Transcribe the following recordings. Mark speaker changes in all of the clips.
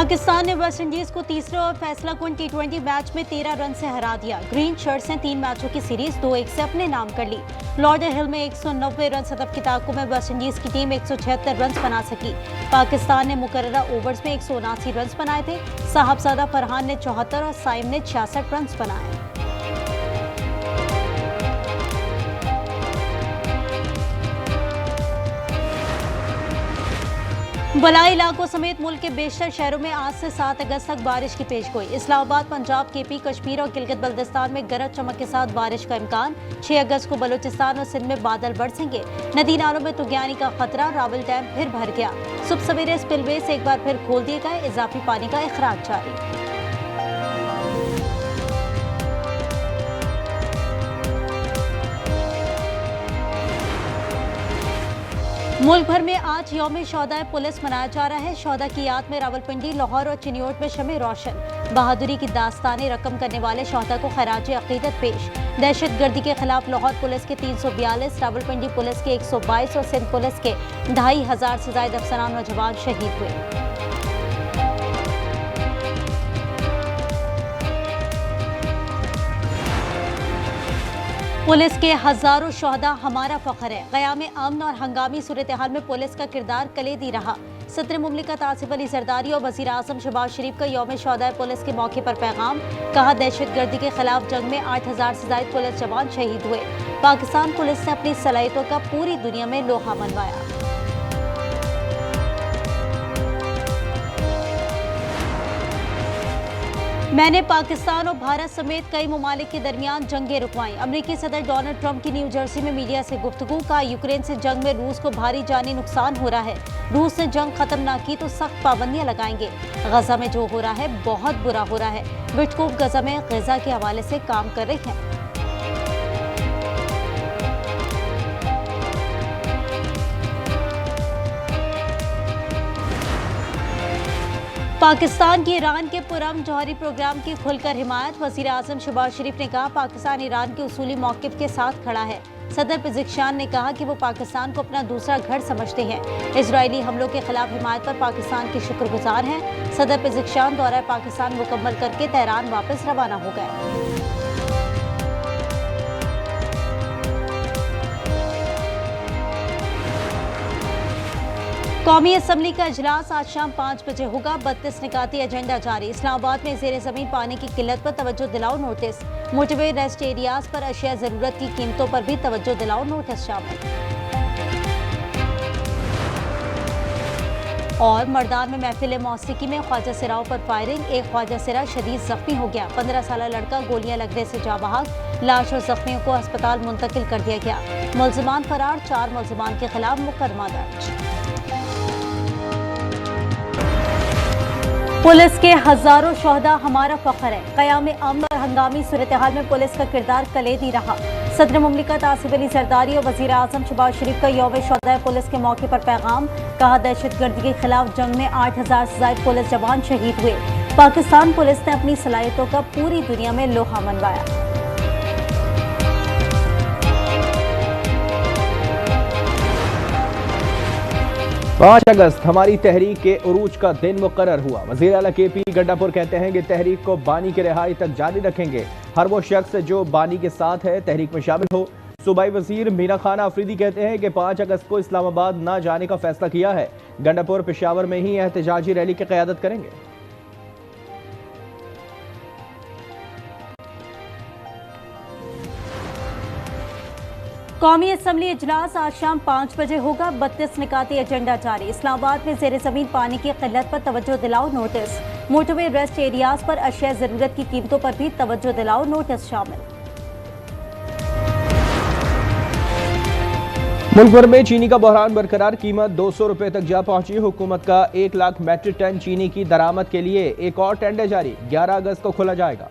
Speaker 1: पाकिस्तान ने West Indies को तीसरे और फैसला कुन टी20 मैच में 13 रन से हरा दिया। ग्रीन शर्ट्स ने 3 मैचों की सीरीज 2-1 से अपने नाम कर ली। लॉर्डरहिल में 190 रन हदफ की ताकों में वेस्ट इंडीज की टीम 176 रन बना सकी। पाकिस्तान ने मुकर्ररा ओवर्स में 179 रन बनाए थे। साहबजादा फरहान ने 74 और साइम ने 66 रन बनाए। बलाई इलाकों समेत मुल्क के बेशतर शहरों में आज से 7 अगस्त तक बारिश की पेशगोई। इस्लामाबाद, पंजाब, केपी, कश्मीर और गिलगित बल्तिस्तान में गरज चमक के साथ बारिश का इम्कान। 6 अगस्त को बलूचिस्तान और सिंध में बादल बरसेंगे। नदी नालों में तुगयानी का खतरा। रावल डैम फिर भर गया। सुबह सवेरे स्पिलवेज एक बार फिर खोल दिए गए। इजाफी पानी का इखराज जारी। मुल्क भर में आज यौम शौदा पुलिस मनाया जा रहा है। शौदा की याद में रावलपिंडी, लाहौर और चिन्योट में शमे रोशन। बहादुरी की दास्तानें रकम करने वाले शौदा को खराज अकीदत पेश। दहशतगर्दी के खिलाफ लाहौर पुलिस के 342, रावलपिंडी पुलिस के 122 और सिंध पुलिस के 2500 से ज्यादा अफसरान नौजवान शहीद हुए। पुलिस के हजारों शोहदा हमारा फख्र है। क़याम अमन और हंगामी सूरत हाल में पुलिस का किरदार कलीदी रहा। सदर मुमलिकत आसिफ अली जरदारी और वज़ीर आज़म शहबाज शरीफ का यौम शौदा पुलिस के मौके पर पैगाम। कहा, दहशतगर्दी के खिलाफ जंग में 8000 से ज्यादा पुलिस जवान शहीद हुए। पाकिस्तान पुलिस ने अपनी सलाहियतों का पूरी दुनिया में लोहा मनवाया। मैंने पाकिस्तान और भारत समेत कई ममालिक के दरमियान जंगें रुकवाई। अमेरिकी सदर डोनाल्ड ट्रंप की न्यू जर्सी में मीडिया से गुफ्तगू। का यूक्रेन से जंग में रूस को भारी जानी नुकसान हो रहा है। रूस ने जंग खत्म ना की तो सख्त पाबंदियां लगाएंगे। गजा में जो हो रहा है बहुत बुरा हो रहा है। विटकोफ गजा में गजा के हवाले से काम कर रही है। पाकिस्तान की ईरान के पुरअमन जौहरी प्रोग्राम की खुलकर हिमायत। वज़ीर आज़म शहबाज शरीफ ने कहा, पाकिस्तान ईरान के उसूली मौक़िफ़ के साथ खड़ा है। सदर पेज़ेश्कियान ने कहा कि वो पाकिस्तान को अपना दूसरा घर समझते हैं। इजरायली हमलों के खिलाफ हिमायत पर पाकिस्तान के शुक्रगुजार हैं। सदर पेज़ेश्कियान दौरा पाकिस्तान मुकम्मल करके तेहरान वापस रवाना हो गए। कौमी असम्बली का इजलास आज शाम 5 बजे होगा। 32 निकाती एजेंडा जारी। इस्लामाबाद में ज़ेरे ज़मीन पानी की किल्लत पर तवज्जो दिलाओ नोटिस। मोटरवे रेस्ट एरियाज पर अशिया ज़रूरत की कीमतों पर भी तवज्जो दिलाओ नोटिस शामिल। और मर्दान में महफिल मौसीकी में ख्वाजा सिराओं पर फायरिंग। एक ख्वाजा सिरा शदीद जख्मी हो गया। 15 साल लड़का गोलियां लगने से जा बहाक। लाश और जख्मियों को अस्पताल मुंतकिल कर दिया गया। मुल्ज़िमान फरार। 4 मुल्ज़िमान के खिलाफ मुकदमा दर्ज। पुलिस के हजारों शोहदा हमारा फख्र है। क़याम अमन और हंगामी सूरत हाल में पुलिस का किरदार कलीदी रहा। सदर मुमलिकत आसिफ अली जरदारी और वज़ीर आज़म शहबाज शरीफ का यौम शौदा पुलिस के मौके पर पैगाम। कहा, दहशतगर्दी के खिलाफ जंग में 8000 से ज्यादा पुलिस जवान शहीद हुए। पाकिस्तान पुलिस ने अपनी सलाहियतों का पूरी दुनिया में लोहा मनवाया।
Speaker 2: 5 अगस्त हमारी तहरीक के उरूज का दिन मुकर्रर हुआ। वज़ीर आला केपी गंडापुर कहते हैं कि तहरीक को बानी की रिहाई तक जारी रखेंगे। हर वो शख्स जो बानी के साथ है तहरीक में शामिल हो। सूबाई वज़ीर मीना खान आफरीदी कहते हैं कि 5 अगस्त को इस्लामाबाद न जाने का फैसला किया है। गंडापुर पेशावर में ही एहतजाजी रैली की क़यादत करेंगे।
Speaker 1: कौमी असम्बली इजलास आज शाम 5 बजे होगा। 32 निकाती एजेंडा जारी। इस्लामाबाद में ज़ेरे ज़मीन पानी की किल्लत पर तवज्जो दिलाओ नोटिस। मोटरवे रेस्ट एरियाज पर अशिया ज़रूरत की कीमतों पर भी तवज्जो दिलाओ नोटिस शामिल।
Speaker 2: मुल्क भर में चीनी का बहरान बरकरार। कीमत 200 रुपए तक जा पहुंची। हुकूमत का 1 लाख मैट्रिक टन चीनी की दरामद के लिए एक और टेंडर जारी। 11 अगस्त को खोला जाएगा।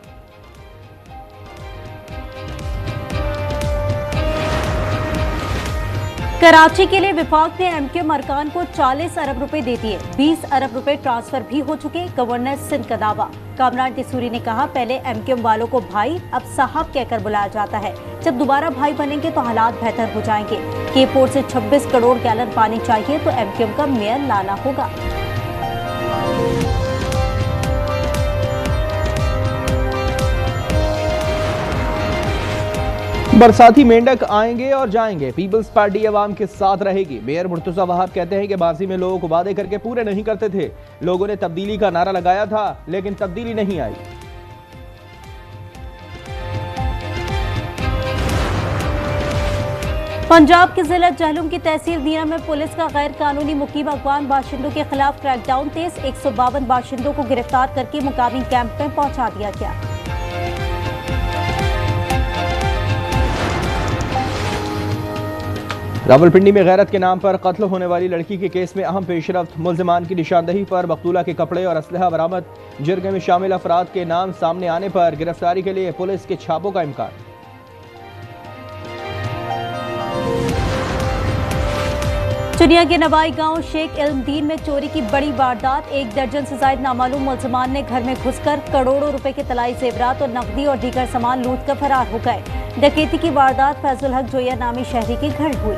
Speaker 1: कराची के लिए विफाक ने एमक्यूएम अरकान को 40 अरब रुपए दे दिए। 20 अरब रुपए ट्रांसफर भी हो चुके। गवर्नर सिंध का दावा। कामरान टिसूरी ने कहा, पहले एमक्यूएम वालों को भाई अब साहब कहकर बुलाया जाता है। जब दोबारा भाई बनेंगे तो हालात बेहतर हो जाएंगे। के पोर्ट से 26 करोड़ गैलन पानी चाहिए तो एमक्यूएम का मेयर लाना होगा।
Speaker 2: बरसाती मेंढक आएंगे और जाएंगे, पीपल्स पार्टी अवाम के साथ रहेगी। मेयर मुर्तजा वहाब कहते हैं कि माजी में लोग वादे करके पूरे नहीं करते थे। लोगों ने तब्दीली का नारा लगाया था, लेकिन तब्दीली नहीं आई।
Speaker 1: पंजाब के जिला जहलुम की तहसील दीना में पुलिस का गैर कानूनी मुकीम अफगान बाशिंदों के खिलाफ क्रैकडाउन तेज। 152 बाशिंदों को गिरफ्तार करके मुकामी कैंप में पहुंचा दिया गया।
Speaker 2: रावलपिंडी में गैरत के नाम पर कत्ल होने वाली लड़की के केस में अहम पेशरफ्त। मुल्जिमान की निशानदही पर मकतूला के कपड़े और असलहा बरामद। जुर्गे में शामिल अफराद के नाम सामने आने पर गिरफ्तारी के लिए पुलिस के छापों का इम्कान।
Speaker 1: चुनिया के नवाई गांव शेख इल्मदीन में चोरी की बड़ी वारदात। 1 दर्जन से ज्यादा नामालूम मुल्जिमान ने घर में घुसकर करोड़ों रुपए के तलाई जेवरात और नकदी और दीगर सामान लूट कर फरार हो गए। डकैती की वारदात फैजुल हक जोया नामी शहरी के घर हुई।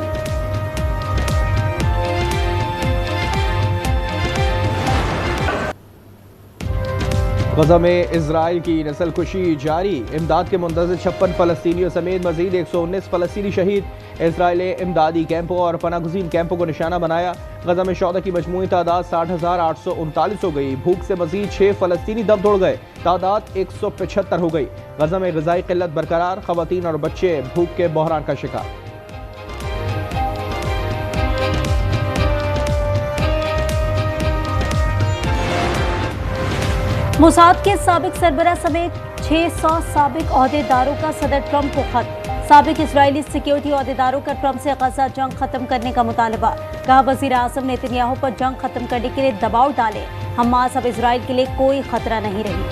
Speaker 2: गजा में इजराइल की नस्लकुशी जारी। इमदाद के मुंतज़िर 56 फलस्तीनियों समेत मजीद 119 फलस्तीनी शहीद। इजराइल ने इमदादी कैंपों और पनागुज़ीन कैंपों को निशाना बनाया। गजा में शौदा की मजमूई तादाद 60,839 हो गई। भूख से मजीद 6 फलस्तीनी दम तोड़ गए। तादाद 175 हो गई। गजा में ग़िज़ाई क़िल्लत बरकरार। ख़वातीन और बच्चे भूख के बहरान का शिकार।
Speaker 1: मोसाद के साबिक सरबरा समेत 600 साबिक ओहदेदारों का सदर ट्रंप को खत। साबिक इजरायली सिक्योरिटी ओहदेदारों का ट्रंप से गजा जंग खत्म करने का मुतालबा। कहा वज़ीर आज़म नेतन्याहू पर जंग खत्म करने के लिए दबाव डाले। हमास अब इजराइल के लिए कोई खतरा नहीं रही।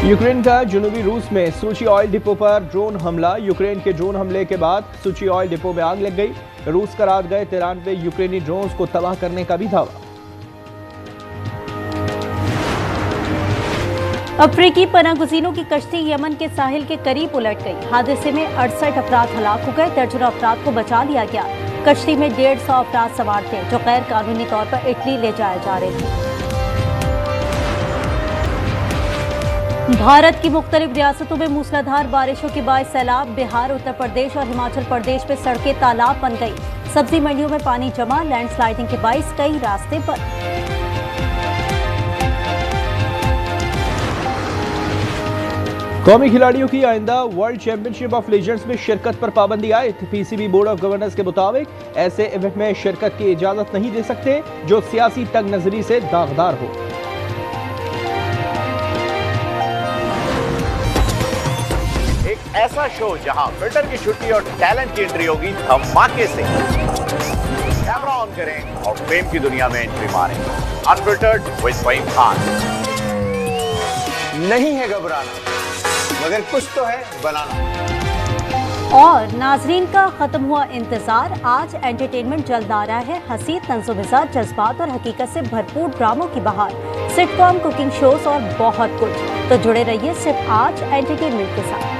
Speaker 2: यूक्रेन का जनूबी रूस में सूची ऑयल डिपो पर ड्रोन हमला। यूक्रेन के ड्रोन हमले के बाद सूची ऑयल डिपो में आग लग गई। रूस का रात गए 93 यूक्रेनी ड्रोन्स को तबाह करने का भी दावा।
Speaker 1: अफ्रीकी पनागुज़ीनों की कश्ती यमन के साहिल के करीब उलट गई। हादसे में 68 अफराद हलाक हो गए। दर्जनों अफराद को बचा लिया गया। कश्ती में 150 अफराद सवार थे जो गैर कानूनी तौर पर इटली ले जाए जा रहे थे। भारत की मुख्तलिफ रियासतों में मूसलाधार बारिशों के बाद सैलाब। बिहार, उत्तर प्रदेश और हिमाचल प्रदेश में सड़कें तालाब बन गई। सब्जी मंडियों में पानी जमा। लैंडस्लाइडिंग के बाइस कई रास्ते पर।
Speaker 2: कौमी खिलाड़ियों की आइंदा वर्ल्ड चैंपियनशिप ऑफ लीजेंड्स में शिरकत पर पाबंदी आयद। पीसीबी बोर्ड ऑफ गवर्नर्स के मुताबिक ऐसे इवेंट में शिरकत की इजाजत नहीं दे सकते जो सियासी तंग नजरी से दागदार हो।
Speaker 3: ऐसा शो जहां फिल्टर की छुट्टी और टैलेंट की एंट्री होगी धमाके से। कैमरा ऑन करें और फेम की दुनिया में एंट्री मारें। Unfiltered with Faheem Khan.
Speaker 4: नहीं है घबराना, मगर कुछ तो है बनाना।
Speaker 1: और नाजरीन का खत्म हुआ इंतजार। आज एंटरटेनमेंट जल्द आ रहा है। हंसी, तंज़ो-मिज़ाज, जज्बात और हकीकत से भरपूर ड्रामों की बहार। सिटकॉम, कुकिंग शोज और बहुत कुछ। तो जुड़े रहिए सिर्फ आज एंटरटेनमेंट के साथ।